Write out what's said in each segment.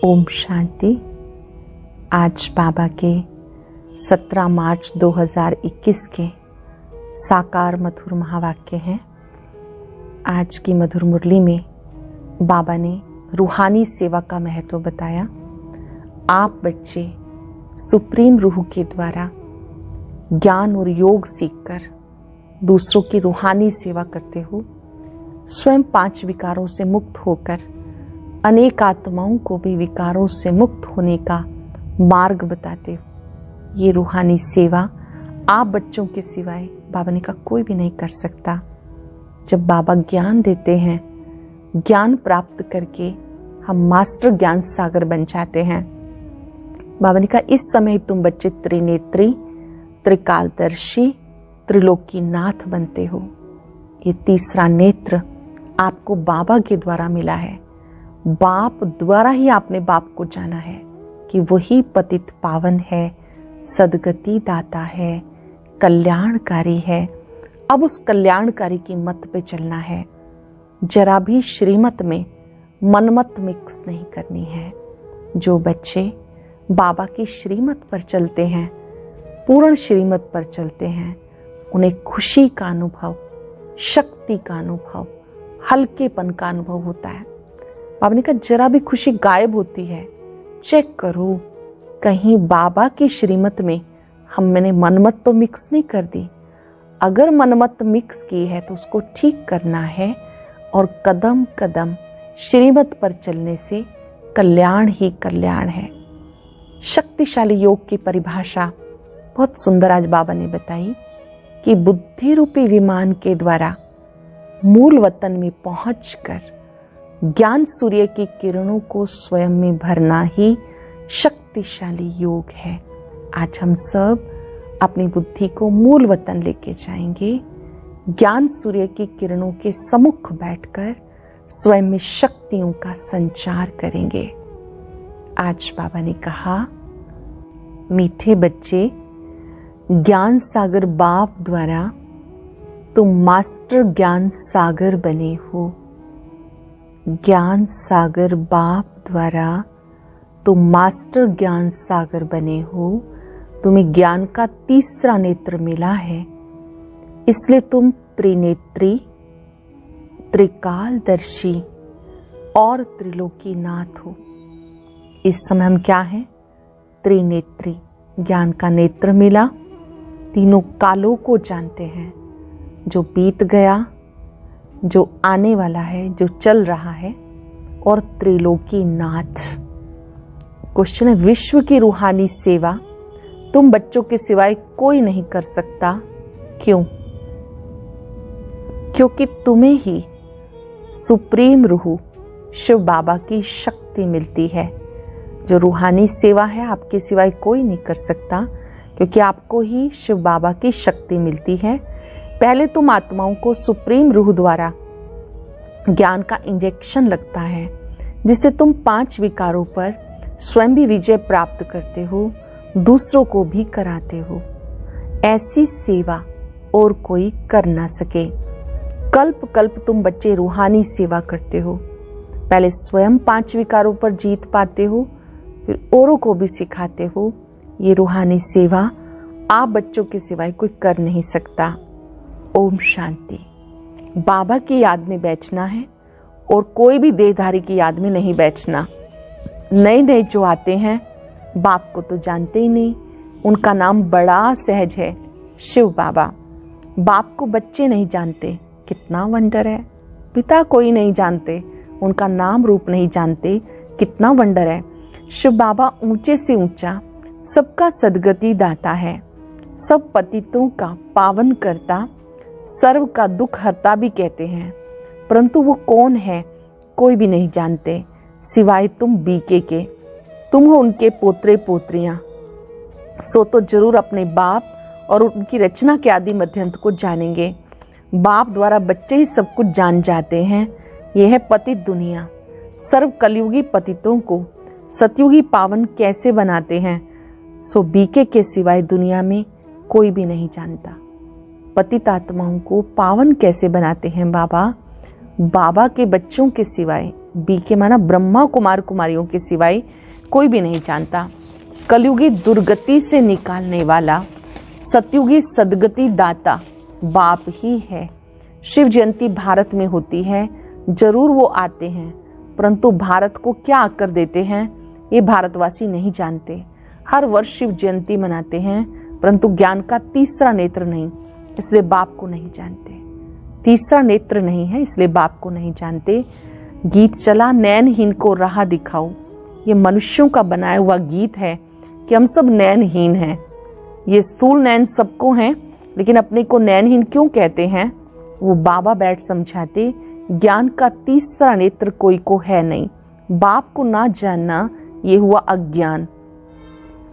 ओम शांति। आज बाबा के 17 मार्च 2021 के साकार मधुर महावाक्य हैं। आज की मधुर मुरली में बाबा ने रूहानी सेवा का महत्व बताया। आप बच्चे सुप्रीम रूह के द्वारा ज्ञान और योग सीखकर दूसरों की रूहानी सेवा करते हो। स्वयं 5 विकारों से मुक्त होकर अनेक आत्माओं को भी विकारों से मुक्त होने का मार्ग बताते हो। ये रूहानी सेवा आप बच्चों के सिवाय बाबा ने कहा कोई भी नहीं कर सकता। जब बाबा ज्ञान देते हैं, ज्ञान प्राप्त करके हम मास्टर ज्ञान सागर बन जाते हैं। बाबा ने कहा इस समय तुम बच्चे त्रिनेत्री, त्रिकालदर्शी, त्रिलोकीनाथ बनते हो। ये तीसरा नेत्र आपको बाबा के द्वारा मिला है। बाप द्वारा ही आपने बाप को जाना है कि वही पतित पावन है, सदगति दाता है, कल्याणकारी है। अब उस कल्याणकारी की मत पे चलना है। जरा भी श्रीमत में मनमत मिक्स नहीं करनी है। जो बच्चे बाबा की श्रीमत पर चलते हैं, पूर्ण श्रीमत पर चलते हैं, उन्हें खुशी का अनुभव, शक्ति का अनुभव, हल्केपन का अनुभव होता है। बाबा ने कहा जरा भी खुशी गायब होती है, चेक करो कहीं बाबा की श्रीमत में हमने मनमत तो मिक्स नहीं कर दी। अगर मनमत मिक्स की है तो उसको ठीक करना है और कदम कदम श्रीमत पर चलने से कल्याण ही कल्याण है। शक्तिशाली योग की परिभाषा बहुत सुंदर आज बाबा ने बताई कि बुद्धि रूपी विमान के द्वारा मूल वतन में पहुंचकर ज्ञान सूर्य की किरणों को स्वयं में भरना ही शक्तिशाली योग है। आज हम सब अपनी बुद्धि को मूल वतन लेके जाएंगे। ज्ञान सूर्य की किरणों के सम्मुख बैठकर स्वयं में शक्तियों का संचार करेंगे। आज बाबा ने कहा मीठे बच्चे, ज्ञान सागर बाप द्वारा तुम मास्टर ज्ञान सागर बने हो। ज्ञान सागर बाप द्वारा तुम मास्टर ज्ञान सागर बने हो। तुम्हें ज्ञान का तीसरा नेत्र मिला है, इसलिए तुम त्रिनेत्री, त्रिकालदर्शी और त्रिलोकीनाथ हो। इस समय हम क्या हैं? त्रिनेत्री। ज्ञान का नेत्र मिला, तीनों कालों को जानते हैं, जो बीत गया, जो आने वाला है, जो चल रहा है, और त्रिलोकीनाथ। क्वेश्चन है, विश्व की रूहानी सेवा तुम बच्चों के सिवाय कोई नहीं कर सकता। क्यों? क्योंकि तुम्हें ही सुप्रीम रूह शिव बाबा की शक्ति मिलती है। जो रूहानी सेवा है आपके सिवाय कोई नहीं कर सकता, क्योंकि आपको ही शिव बाबा की शक्ति मिलती है। पहले तुम आत्माओं को सुप्रीम रूह द्वारा ज्ञान का इंजेक्शन लगता है, जिससे तुम 5 विकारों पर स्वयं भी विजय प्राप्त करते हो, दूसरों को भी कराते हो। ऐसी सेवा और कोई कर ना सके। कल्प कल्प तुम बच्चे रूहानी सेवा करते हो। पहले स्वयं 5 विकारों पर जीत पाते हो, फिर औरों को भी सिखाते हो। ये रूहानी सेवा आप बच्चों के सिवाय कोई कर नहीं सकता। ओम शांति। बाबा की याद में बैठना है और कोई भी देहधारी की याद में नहीं बैठना। नए नए जो आते हैं बाप को तो जानते ही नहीं, उनका नाम बड़ा सहज है, शिव बाबा। बाप को बच्चे नहीं जानते, कितना वंडर है। पिता कोई नहीं जानते, उनका नाम रूप नहीं जानते, कितना वंडर है। शिव बाबा ऊंचे से ऊंचा सबका सदगति दाता है, सब पतितों का पावन करता, सर्व का दुख हरता भी कहते हैं। परंतु वो कौन है कोई भी नहीं जानते, सिवाय तुम बीके के। तुम हो उनके पोत्रे पोत्रियां, सो तो जरूर अपने बाप और उनकी रचना के आदि मध्यंत को जानेंगे। बाप द्वारा बच्चे ही सब कुछ जान जाते हैं। यह है पतित दुनिया। सर्व कलयुगी पतितों को सतयुगी पावन कैसे बनाते हैं, सो बीके के सिवाय दुनिया में कोई भी नहीं जानता। पतित आत्माओं को पावन कैसे बनाते हैं बाबा, बाबा के बच्चों के सिवाय बी के माना ब्रह्मा कुमार कुमारियों के सिवाय कोई भी नहीं जानता। कलयुगी दुर्गति से निकालने वाला सतयुगी सदगति दाता बाप ही है। शिव जयंती भारत में होती है, जरूर वो आते हैं, परंतु भारत को क्या आकर देते हैं ये भारतवासी नहीं जानते। हर वर्ष शिव जयंती मनाते हैं, परंतु ज्ञान का तीसरा नेत्र नहीं, इसलिए बाप को नहीं जानते। तीसरा नेत्र नहीं है, इसलिए बाप को नहीं जानते। गीत चला नैनहीन को राह दिखाओ, ये मनुष्यों का बनाया हुआ गीत है कि हम सब नैनहीन हैं। ये स्थूल नैन सबको हैं, लेकिन अपने को नैनहीन क्यों कहते हैं वो बाबा बैठ समझाते। ज्ञान का तीसरा नेत्र कोई को है नहीं। बाप को ना जानना ये हुआ अज्ञान।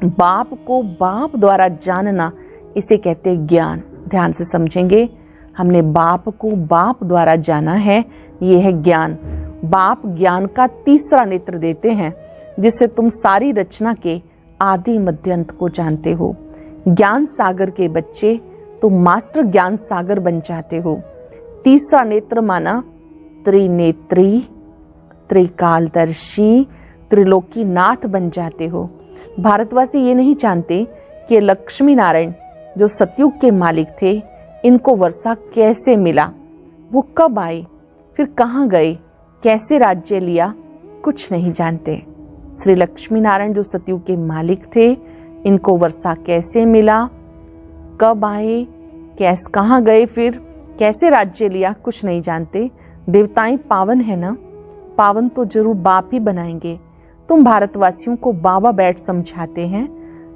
बाप को बाप द्वारा जानना इसे कहते ज्ञान। ध्यान से समझेंगे, हमने बाप को बाप द्वारा जाना है, ये है ज्ञान। बाप ज्ञान का तीसरा नेत्र देते हैं, जिससे तुम सारी रचना के आदि मध्य अंत को जानते हो। ज्ञान सागर के बच्चे तुम मास्टर ज्ञान सागर बन जाते हो। तीसरा नेत्र माना त्रिनेत्री, त्रिकालदर्शी, त्रिलोकी नाथ बन जाते हो। भारतवासी ये नहीं जानते कि लक्ष्मी नारायण जो सतयुग के मालिक थे, इनको वर्षा कैसे मिला, वो कब आए, फिर कहाँ गए, कैसे राज्य लिया, कुछ नहीं जानते। श्री लक्ष्मी नारायण जो सतयुग के मालिक थे, इनको वर्षा कैसे मिला, कब आए, कहाँ गए, फिर कैसे राज्य लिया, कुछ नहीं जानते। देवताएं पावन है ना, पावन तो जरूर बाप ही बनाएंगे। तुम भारतवासियों को बाबा बैठ समझाते हैं,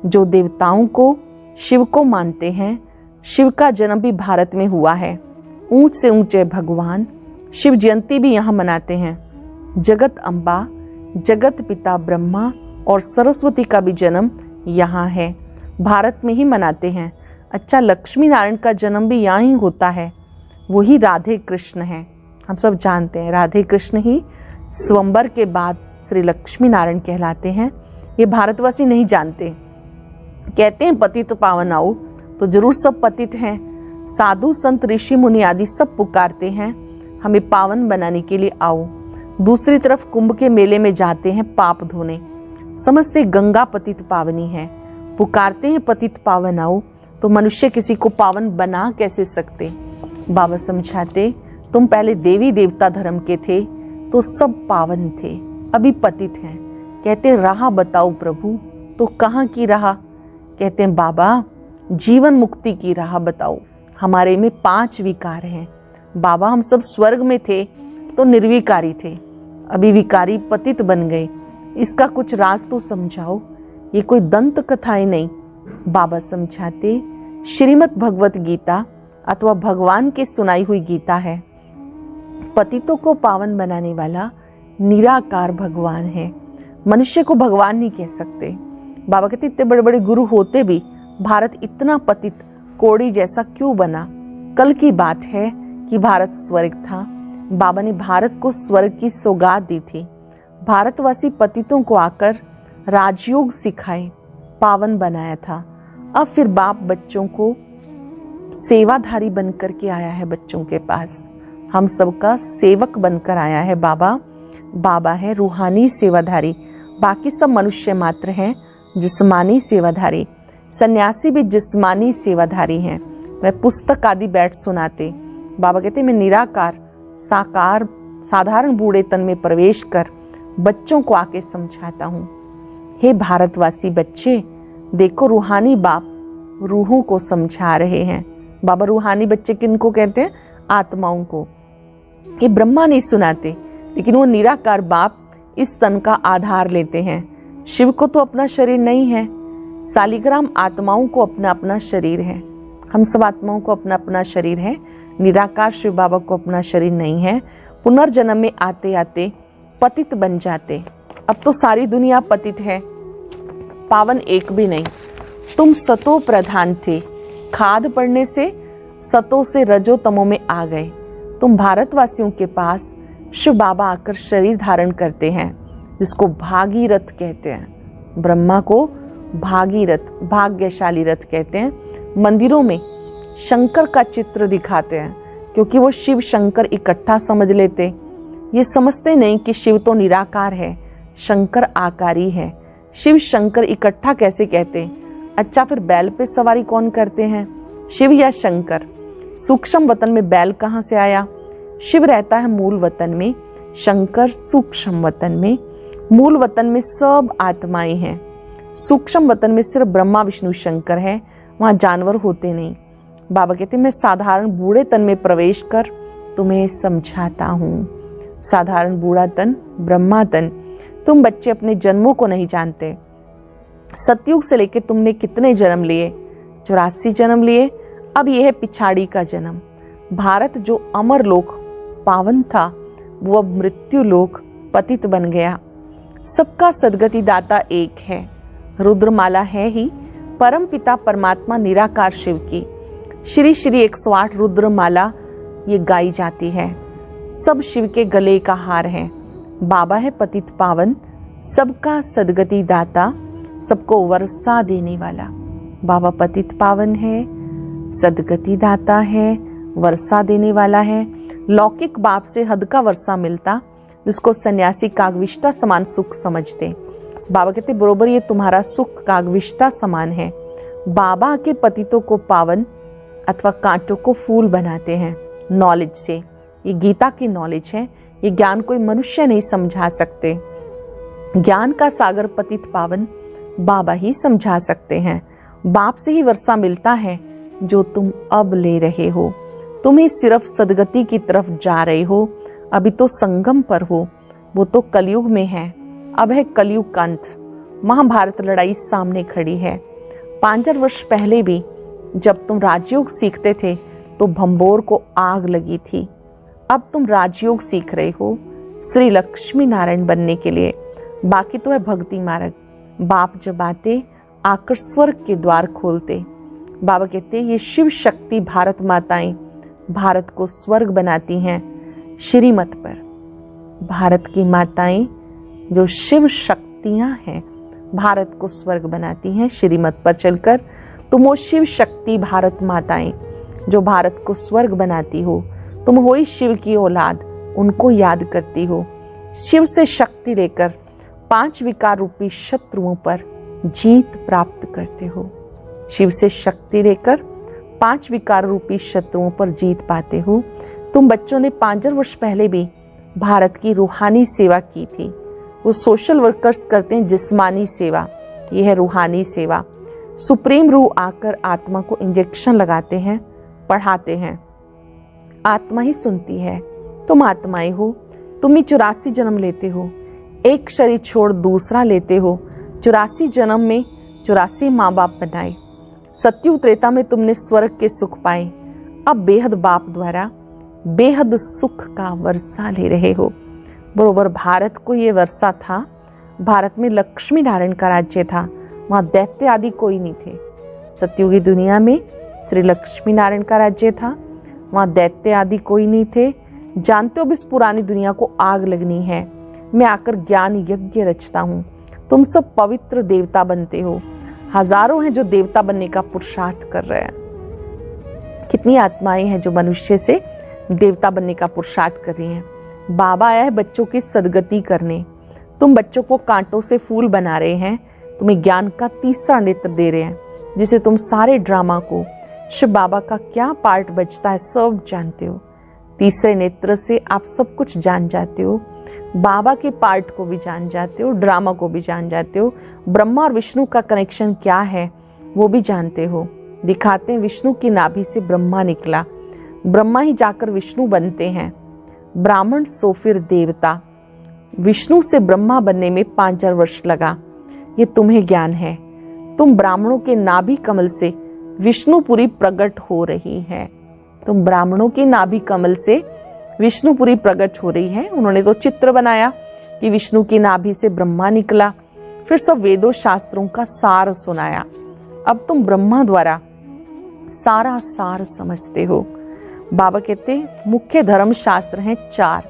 जो देवताओं को शिव को मानते हैं। शिव का जन्म भी भारत में हुआ है। ऊंच से ऊंचे भगवान शिव जयंती भी यहाँ मनाते हैं। जगत अम्बा, जगत पिता ब्रह्मा और सरस्वती का भी जन्म यहाँ है, भारत में ही मनाते हैं। अच्छा, लक्ष्मी नारायण का जन्म भी यहाँ ही होता है, वही राधे कृष्ण है। हम सब जानते हैं राधे कृष्ण ही स्वयंवर के बाद श्री लक्ष्मी नारायण कहलाते हैं। ये भारतवासी नहीं जानते। कहते हैं पतित पावन आओ, तो जरूर सब पतित हैं। साधु संत ऋषि मुनि आदि सब पुकारते हैं हमें पावन बनाने के लिए आओ। दूसरी तरफ कुंभ के मेले में जाते हैं पाप धोने, समझते गंगा पतित पावनी है। पुकारते हैं पतित पावन आओ, तो मनुष्य किसी को पावन बना कैसे सकते। बाबा समझाते, तुम पहले देवी देवता धर्म के थे तो सब पावन थे, अभी पतित हैं। कहते राह बताओ प्रभु, तो कहाँ की राह। कहते हैं बाबा जीवन मुक्ति की राह बताओ। हमारे में 5 विकार हैं बाबा। हम सब स्वर्ग में थे तो निर्विकारी थे, अभी विकारी पतित बन गए। इसका कुछ राज तो समझाओ। ये कोई दंत कथाएं नहीं, बाबा समझाते श्रीमद् भगवत गीता अथवा भगवान की सुनाई हुई गीता है। पतितों को पावन बनाने वाला निराकार भगवान है। मनुष्य को भगवान नहीं कह सकते। बाबा कहते इतने बड़े बड़े गुरु होते भी भारत इतना पतित कोड़ी जैसा क्यों बना। कल की बात है कि भारत स्वर्ग था। बाबा ने भारत को स्वर्ग की सौगात दी थी। भारतवासी पतितों को आकर राजयोग सिखाए, पावन बनाया था। अब फिर बाप बच्चों को सेवाधारी बनकर के आया है बच्चों के पास। हम सबका सेवक बनकर आया है बाबा। बाबा है रूहानी सेवाधारी, बाकी सब मनुष्य मात्र हैं जिस्मानी सेवाधारी। सन्यासी भी जिस्मानी सेवाधारी हैं। वह पुस्तक आदि बैठ सुनाते। बाबा कहते मैं निराकार साकार साधारण बूढ़े तन में प्रवेश कर बच्चों को आके समझाता हूँ। हे भारतवासी बच्चे, देखो रूहानी बाप रूहों को समझा रहे हैं। बाबा रूहानी बच्चे किनको कहते हैं? आत्माओं को। ये ब्रह्मा नहीं सुनाते, लेकिन वो निराकार बाप इस तन का आधार लेते हैं। शिव को तो अपना शरीर नहीं है, सालिग्राम आत्माओं को अपना अपना शरीर है। हम सब आत्माओं को अपना अपना शरीर है। निराकार शिव बाबा को अपना शरीर नहीं है। पुनर्जन्म में आते आते पतित बन जाते। अब तो सारी दुनिया पतित है, पावन एक भी नहीं। तुम सतो प्रधान थे, खाद पड़ने से सतो से रजो तमो में आ गए। तुम भारतवासियों के पास शिव बाबा आकर शरीर धारण करते हैं, जिसको भागीरथ कहते हैं। ब्रह्मा को भागीरथ भाग्यशाली रथ कहते हैं। मंदिरों में शंकर का चित्र दिखाते हैं, क्योंकि वो शिव शंकर इकट्ठा समझ लेते। ये समझते नहीं कि शिव तो निराकार है, शंकर आकारी है। शिव शंकर इकट्ठा कैसे कहते हैं? अच्छा, फिर बैल पे सवारी कौन करते हैं, शिव या शंकर? सूक्ष्म वतन में बैल कहाँ से आया? शिव रहता है मूल वतन में, शंकर सूक्ष्म वतन में। मूल वतन में सब आत्माएं हैं, सूक्ष्म वतन में सिर्फ ब्रह्मा विष्णु शंकर है, वहां जानवर होते नहीं। बाबा कहते मैं साधारण बूढ़े तन में प्रवेश कर तुम्हें समझाता हूँ। साधारण बूढ़ा तन, ब्रह्मा तन। तुम बच्चे अपने जन्मों को नहीं जानते। सतयुग से लेके तुमने कितने जन्म लिए? 84 जन्म लिए। अब यह है पिछाड़ी का जन्म। भारत जो अमर लोक पावन था, वो अब मृत्यु लोक पतित बन गया। सबका सदगति दाता एक है, रुद्रमाला है ही परम पिता परमात्मा निराकार शिव की। श्री श्री 108 रुद्रमाला ये गाई जाती है। सब शिव के गले का हार है। बाबा है पतित पावन, सबका सदगति दाता, सबको वर्षा देने वाला। बाबा पतित पावन है, सदगति दाता है, वर्षा देने वाला है। लौकिक बाप से हद का वर्षा मिलता, जिसको सन्यासी कागविष्टा समान सुख समझते। बाबा कहते बरोबर ये तुम्हारा सुख कागविष्टा समान है। बाबा के पतितों को पावन अथवा कांटों को फूल बनाते हैं नॉलेज से। ये गीता की नॉलेज है। ये ज्ञान कोई मनुष्य नहीं समझा सकते। ज्ञान का सागर पतित पावन बाबा ही समझा सकते हैं। बाप से ही वर्षा मिलता है जो तुम अब ले रहे हो। तुम ही सिर्फ सदगति की तरफ जा रहे हो। अभी तो संगम पर हो, वो तो कलयुग में है। अब है कलयुग का अंत। महाभारत लड़ाई सामने खड़ी है। 5,000 वर्ष पहले भी जब तुम राजयोग सीखते थे तो भंबोर को आग लगी थी। अब तुम राजयोग सीख रहे हो श्री लक्ष्मी नारायण बनने के लिए। बाकी तो है भक्ति मार्ग। बाप जब आते आकर स्वर्ग के द्वार खोलते। बाबा कहते ये शिव शक्ति भारत माताएं भारत को स्वर्ग बनाती हैं श्रीमत पर। भारत की माताएं जो शिव शक्तियां हैं भारत को स्वर्ग बनाती हैं श्रीमत पर चलकर। तुम हो शिव शक्ति भारत माताएं जो भारत को स्वर्ग बनाती हो। तुम हो ही शिव की औलाद, उनको याद करती हो। शिव से शक्ति लेकर 5 विकार रूपी शत्रुओं पर जीत प्राप्त करते हो। शिव से शक्ति लेकर 5 विकार रूपी शत्रुओं पर जीत पाते हो। तुम बच्चों ने 5,000 वर्ष पहले भी भारत की रूहानी सेवा की थी। वो सोशल वर्कर्स करते हैं जिस्मानी सेवा, ये है रूहानी सेवा। सुप्रीम रूह आकर आत्मा को इंजेक्शन लगाते हैं, पढ़ाते हैं। आत्मा ही सुनती है। तुम आत्माएं हो। तुम ही 84 जन्म लेते हो। एक शरीर छोड़ दूसरा लेते हो। 84 जन्म में 84 माँ बाप बनाए। सतयुग त्रेता में तुमने स्वर्ग के सुख पाए। अब बेहद बाप द्वारा बेहद सुख का वर्षा ले रहे हो। बरोबर भारत को ये वर्षा था। भारत में लक्ष्मी नारायण का राज्य था, वहां दैत्य आदि कोई नहीं थे। सतयुगी दुनिया में श्री लक्ष्मी नारायण का राज्य था, वहां दैत्य आदि कोई नहीं थे। जानते हो इस पुरानी दुनिया को आग लगनी है। मैं आकर ज्ञान यज्ञ रचता हूँ। तुम सब पवित्र देवता बनते हो। हजारों हैं जो देवता बनने का पुरुषार्थ कर रहे हैं। कितनी आत्माएं हैं जो मनुष्य से देवता बनने का पुरुषार्थ कर रही हैं। बाबा आया है बच्चों की सदगति करने। तुम बच्चों को कांटों से फूल बना रहे हैं। तुम्हें ज्ञान का तीसरा नेत्र दे रहे हैं, जिसे तुम सारे ड्रामा को शिव बाबा का क्या पार्ट बचता है सब जानते हो। तीसरे नेत्र से आप सब कुछ जान जाते हो। बाबा के पार्ट को भी जान जाते हो, ड्रामा को भी जान जाते हो। ब्रह्मा और विष्णु का कनेक्शन क्या है वो भी जानते हो। दिखाते हैं विष्णु की नाभि से ब्रह्मा निकला, ब्रह्मा ही जाकर विष्णु बनते हैं। ब्राह्मण सो फिर देवता। विष्णु से ब्रह्मा बनने में 5,000 वर्ष लगा। ये तुम्हें ज्ञान है। तुम ब्राह्मणों के नाभि कमल से विष्णुपुरी प्रकट हो रही है। तुम ब्राह्मणों के नाभि कमल से विष्णुपुरी प्रकट हो रही है। उन्होंने तो चित्र बनाया कि विष्णु की नाभि से ब्रह्मा निकला, फिर सब वेदों शास्त्रों का सार सुनाया। अब तुम ब्रह्मा द्वारा सारा सार समझते हो। बाबा कहते मुख्य धर्म शास्त्र हैं 4।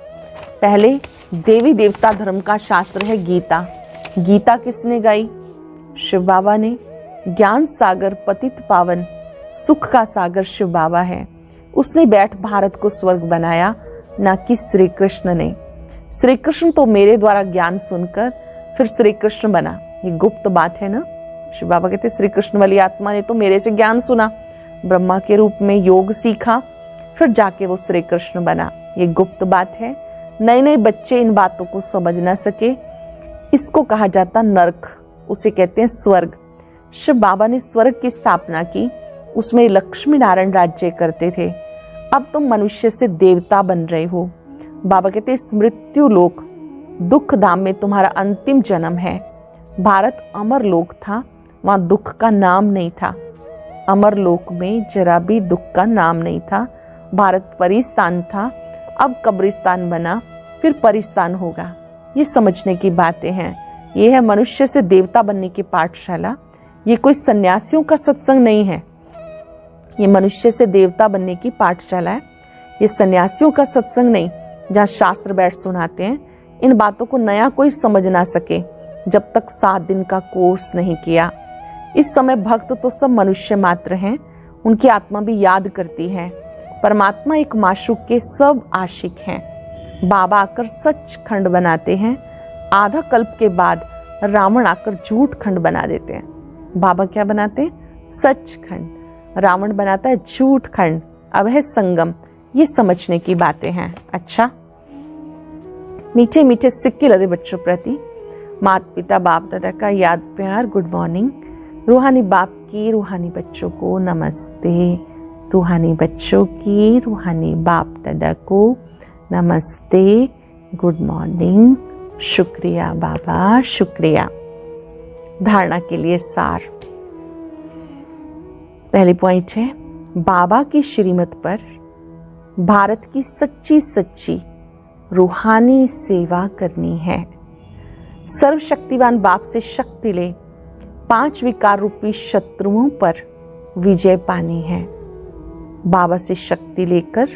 पहले देवी देवता धर्म का शास्त्र है गीता। गीता किसने गाई? शिव बाबा ने। ज्ञान सागर पतित पावन सुख का सागर शिव बाबा है। उसने बैठ भारत को स्वर्ग बनाया, ना कि श्री कृष्ण ने। श्री कृष्ण तो मेरे द्वारा ज्ञान सुनकर फिर श्री कृष्ण बना। ये गुप्त बात है ना। शिव बाबा कहते श्री कृष्ण वाली आत्मा ने तो मेरे से ज्ञान सुना, ब्रह्मा के रूप में योग सीखा, फिर जाके वो श्री कृष्ण बना। ये गुप्त बात है। नए नए बच्चे इन बातों को समझ ना सके, इसको कहा जाता नरक, उसे कहते हैं स्वर्ग। शिव बाबा ने स्वर्ग की स्थापना की, उसमें लक्ष्मी नारायण राज्य करते थे। अब तुम मनुष्य से देवता बन रहे हो। बाबा कहते इस मृत्यु लोक दुख धाम में तुम्हारा अंतिम जन्म है। भारत अमर लोक था, वहां दुख का नाम नहीं था। अमर लोक में जरा भी दुख का नाम नहीं था। भारत परिस्तान था, अब कब्रिस्तान बना, फिर परिस्तान होगा। ये समझने की बातें हैं। ये है मनुष्य से देवता बनने की पाठशाला। ये कोई सन्यासियों का सत्संग नहीं है, ये मनुष्य से देवता बनने की पाठशाला है। ये सन्यासियों का सत्संग नहीं, जहाँ शास्त्र बैठ सुनाते हैं। इन बातों को नया कोई समझ ना सके जब तक 7 दिन का कोर्स नहीं किया। इस समय भक्त तो सब मनुष्य मात्र हैं, उनकी आत्मा भी याद करती है। परमात्मा एक माशूक के सब आशिक हैं। बाबा आकर सच खंड बनाते हैं, आधा कल्प के बाद रावण आकर झूठ खंड बना देते हैं। बाबा क्या बनाते हैं? सच खंड। रावण बनाता है झूठ खंड। अब है संगम। ये समझने की बातें हैं। अच्छा, मीठे मीठे सिक्के लदे बच्चों प्रति माता पिता बाप दादा का याद प्यार गुड मॉर्निंग। रूहानी बाप की रूहानी बच्चों को नमस्ते। रूहानी बच्चों की रूहानी बाप दादा को नमस्ते, गुड मॉर्निंग। शुक्रिया बाबा, शुक्रिया। धारणा के लिए सार। पहली पॉइंट है, बाबा की श्रीमत पर भारत की सच्ची सच्ची रूहानी सेवा करनी है। सर्वशक्तिवान बाप से शक्ति ले 5 विकार रूपी शत्रुओं पर विजय पानी है। बाबा से शक्ति लेकर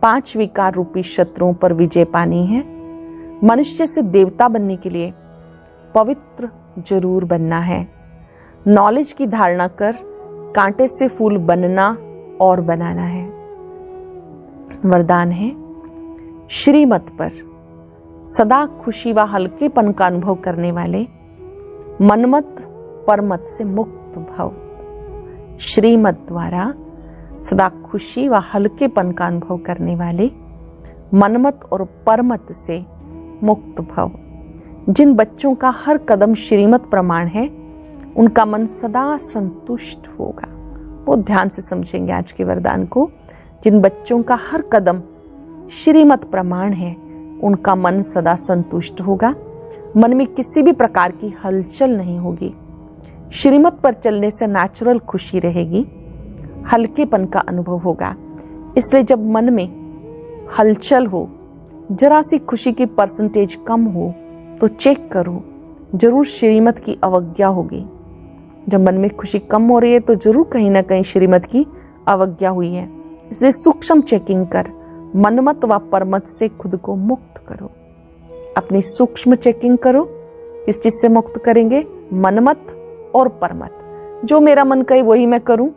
5 विकार रूपी शत्रुओं पर विजय पानी है। मनुष्य से देवता बनने के लिए पवित्र जरूर बनना है। नॉलेज की धारणा कर कांटे से फूल बनना और बनाना है। वरदान है, श्रीमत पर सदा खुशी व हल्केपन का अनुभव करने वाले मनमत परमत से मुक्त भव। श्रीमत द्वारा सदा खुशी व हल्केपन का अनुभव करने वाले मनमत और परमत से मुक्त भव। जिन बच्चों का हर कदम श्रीमत प्रमाण है, उनका मन सदा संतुष्ट होगा। वो ध्यान से समझेंगे आज के वरदान को। जिन बच्चों का हर कदम श्रीमत प्रमाण है, उनका मन सदा संतुष्ट होगा। मन में किसी भी प्रकार की हलचल नहीं होगी। श्रीमत पर चलने से नेचुरल खुशी रहेगी, हल्केपन का अनुभव होगा। इसलिए जब मन में हलचल हो, जरा सी खुशी की परसेंटेज कम हो, तो चेक करो, जरूर श्रीमत की अवज्ञा होगी। जब मन में खुशी कम हो रही है तो जरूर कहीं ना कहीं श्रीमत की अवज्ञा हुई है। इसलिए सूक्ष्म चेकिंग कर मनमत व परमत से खुद को मुक्त करो। अपनी सूक्ष्म चेकिंग करो। किस चीज से मुक्त करेंगे? मनमत और परमत। जो मेरा मन कहे वही मैं करूं,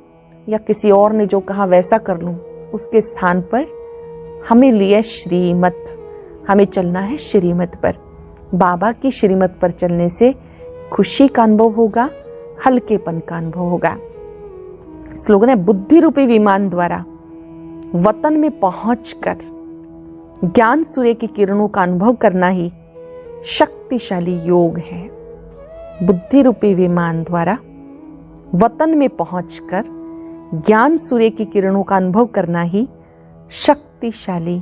या किसी और ने जो कहा वैसा कर लूं, उसके स्थान पर हमें लिए श्रीमत। हमें चलना है श्रीमत पर। बाबा की श्रीमत पर चलने से खुशी का अनुभव होगा, हल्केपन का अनुभव होगा। स्लोगन है, बुद्धि रूपी विमान द्वारा वतन में पहुंचकर ज्ञान सूर्य की किरणों का अनुभव करना ही शक्तिशाली योग है। बुद्धि रूपी विमान द्वारा वतन में पहुंचकर ज्ञान सूर्य की किरणों का अनुभव करना ही शक्तिशाली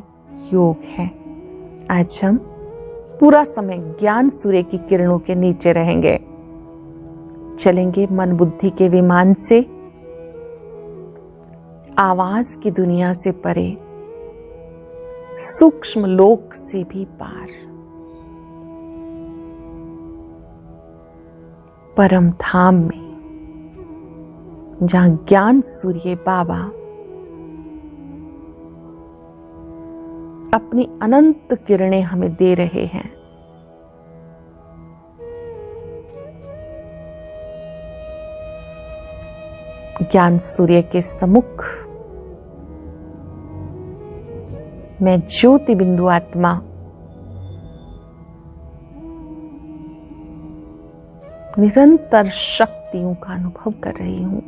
योग है। आज हम पूरा समय ज्ञान सूर्य की किरणों के नीचे रहेंगे। चलेंगे मन बुद्धि के विमान से आवाज की दुनिया से परे, सूक्ष्म लोक से भी पार, परम धाम में, जहां ज्ञान सूर्य बाबा अपनी अनंत किरणें हमें दे रहे हैं। ज्ञान सूर्य के सम्मुख मैं ज्योति बिंदु आत्मा निरंतर शक्तियों का अनुभव कर रही हूं।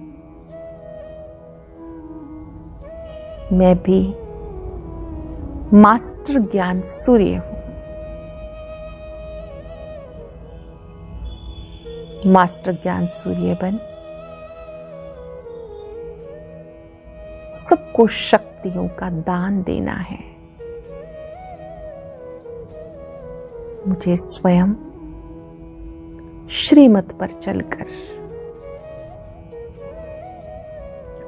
मैं भी मास्टर ज्ञान सूर्य हूं। मास्टर ज्ञान सूर्य बन सबको शक्तियों का दान देना है। मुझे स्वयं श्रीमत पर चलकर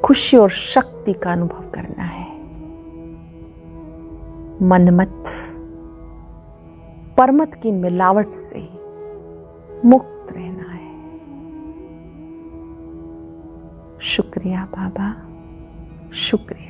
खुशी और शक्ति का अनुभव करना है। मनमत परमत की मिलावट से मुक्त रहना है। शुक्रिया बाबा, शुक्रिया।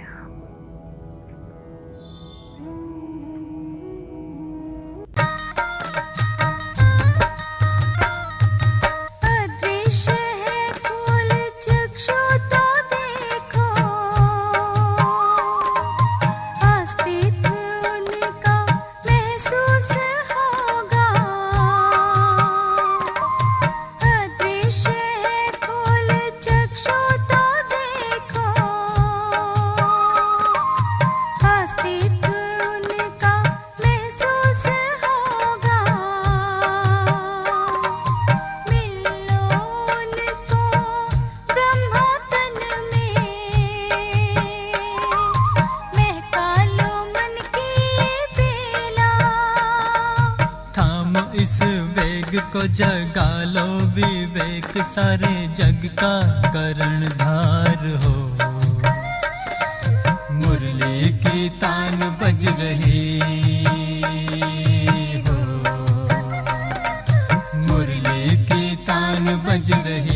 जगा लो विवेक, सारे जग का कर्णधार हो। मुरली की तान बज रही हो, मुरली की तान बज रही।